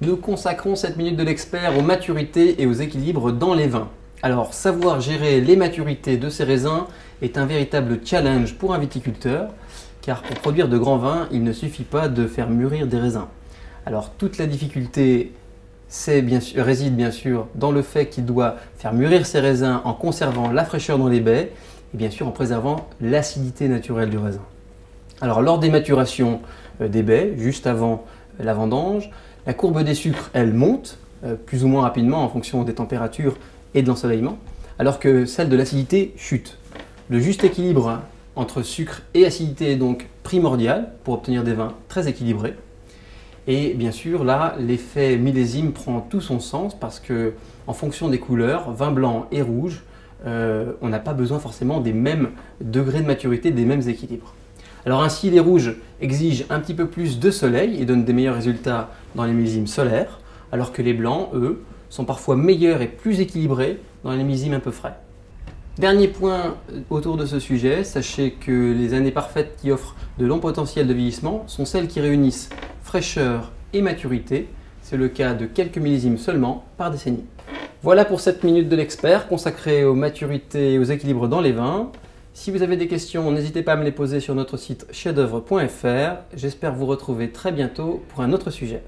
Nous consacrons cette minute de l'expert aux maturités et aux équilibres dans les vins. Alors, savoir gérer les maturités de ces raisins est un véritable challenge pour un viticulteur, car pour produire de grands vins, il ne suffit pas de faire mûrir des raisins. Alors, toute la difficulté réside bien sûr dans le fait qu'il doit faire mûrir ses raisins en conservant la fraîcheur dans les baies et bien sûr en préservant l'acidité naturelle du raisin. Alors, lors des maturations des baies, juste avant la vendange, la courbe des sucres, elle monte plus ou moins rapidement en fonction des températures et de l'ensoleillement, alors que celle de l'acidité chute. Le juste équilibre entre sucre et acidité est donc primordial pour obtenir des vins très équilibrés. Et bien sûr, là, l'effet millésime prend tout son sens parce que, en fonction des couleurs, vin blanc et rouge, on n'a pas besoin forcément des mêmes degrés de maturité, des mêmes équilibres. Alors ainsi, les rouges exigent un petit peu plus de soleil et donnent des meilleurs résultats dans les millésimes solaires, alors que les blancs, eux, sont parfois meilleurs et plus équilibrés dans les millésimes un peu frais. Dernier point autour de ce sujet, sachez que les années parfaites qui offrent de longs potentiels de vieillissement sont celles qui réunissent fraîcheur et maturité. C'est le cas de quelques millésimes seulement par décennie. Voilà pour cette minute de l'expert consacrée aux maturités et aux équilibres dans les vins. Si vous avez des questions, n'hésitez pas à me les poser sur notre site chefd'oeuvre.fr. J'espère vous retrouver très bientôt pour un autre sujet.